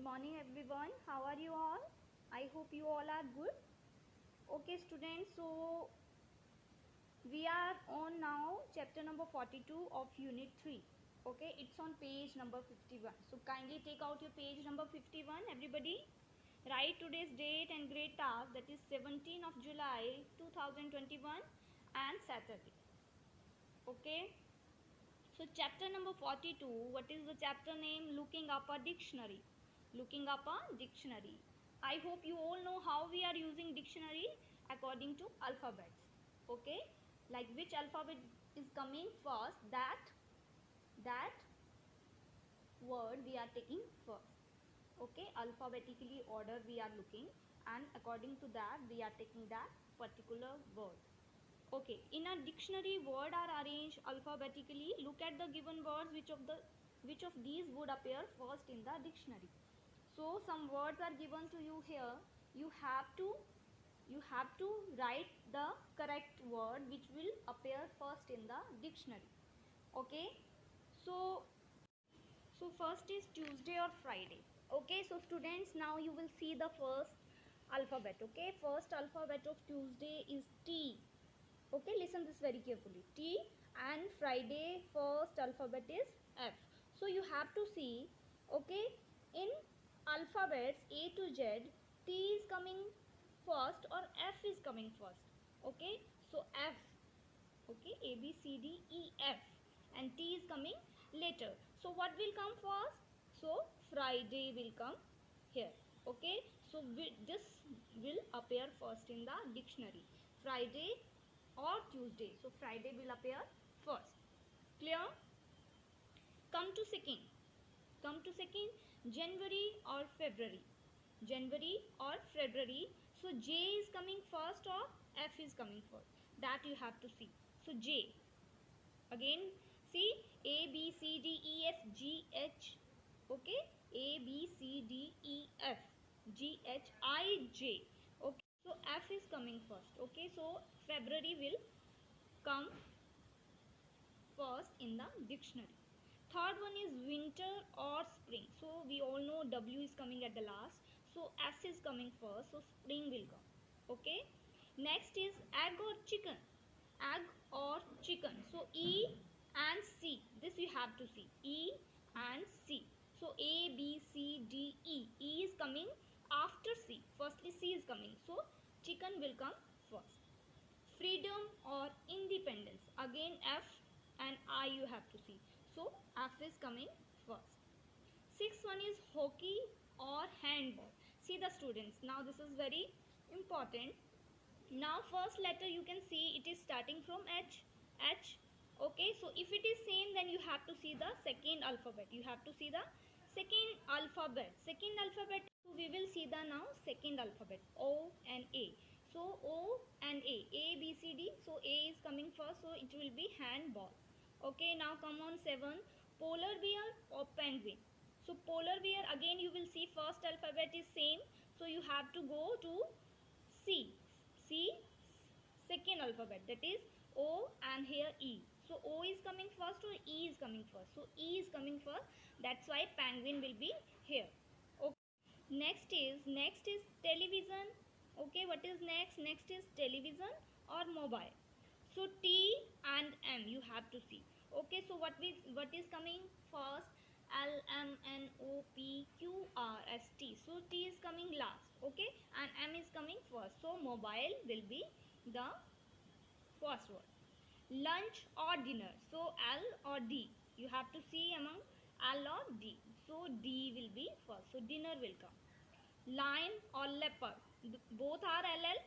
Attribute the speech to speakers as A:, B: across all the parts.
A: morning everyone. How are you all? I hope you all are good. Okay students, so we are on now chapter number 42 of unit 3. Okay, it's on page number 51. So kindly take out your page number 51 everybody. Write today's date and grade task, that is 17th of July 2021 and Saturday. Okay. So chapter number 42, what is the chapter name? Looking up a dictionary. Looking up a dictionary. I hope you all know how we are using dictionary according to alphabets. Okay, like which alphabet is coming first, that word we are taking first. Okay, alphabetically order we are looking, and according to that we are taking that particular word. Okay, in a dictionary, words are arranged alphabetically. Look at the given words, which of these would appear first in the dictionary. So some words are given to you here. You have to write the correct word which will appear first in the dictionary. Okay, so first is Tuesday or Friday. Okay, so students, now you will see the first alphabet. Okay, first alphabet of Tuesday is T. Okay, listen this very carefully. T, and Friday first alphabet is F. So you have to see, okay, in alphabets A to Z, T is coming first or F is coming first. Okay, so F. Okay, A B C D E F, and T is coming later. So what will come first? So Friday will come here. Okay, so this will appear first in the dictionary. Friday or Tuesday. So Friday will appear first. Clear? Come to second. January or February. January or February. So J is coming first or F is coming first. That you have to see. So J. Again, see, A B C D E F G H. Okay, A B C D E F G H I J. Okay, so F is coming first. Okay, so February will come first in the dictionary. Third one is winter or spring. So we all know W is coming at the last. So S is coming first. So spring will come. Okay. Next is egg or chicken. Egg or chicken. So E and C. This you have to see. E and C. So A, B, C, D, E. E is coming after C. Firstly C is coming. So chicken will come first. Freedom or independence. Again F and I you have to see. So F is coming first. Sixth one is hockey or handball. See the students, now this is very important. Now first letter you can see it is starting from H. Okay, so if it is same, then you have to see the second alphabet. You have to see the second alphabet. So we will see the now second alphabet, O and A. So O and A B C D. So A is coming first, so it will be handball. Okay, now come on 7, polar bear or penguin. So polar bear, again you will see first alphabet is same, so you have to go to C. Second alphabet, that is O and here E. So O is coming first or E is coming first. So E is coming first, that's why penguin will be here. Okay. Next is television. Okay, what is next? Next is television or mobile. So T and M you have to see. Okay, so what is coming first? L M N O P Q R S T. So T is coming last. Okay, and M is coming first. So mobile will be the first word. Lunch or dinner. So L or D. You have to see among L or D. So D will be first. So dinner will come. Lion or leopard. Both are LL.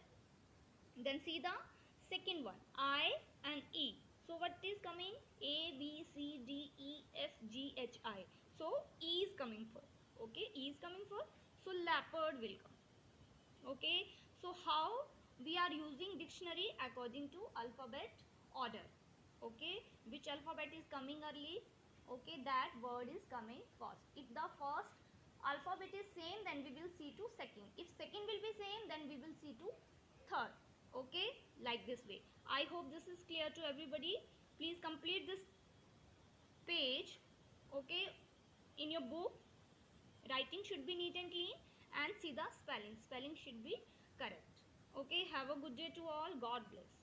A: Then see the second one, I and E. So what is coming? A, B, C, D, E, F, G, H, I. So E is coming first. Okay, E is coming first. So leopard will come. Okay, so how we are using dictionary according to alphabet order. Okay, which alphabet is coming early? Okay, that word is coming first. If the first alphabet is same, then we will see to second. If second will be same, then we will see to third. Okay, like this way. I hope this is clear to everybody. Please complete this page. Okay, in your book writing should be neat and clean, and see the spelling should be correct. Okay, have a good day to all. God bless.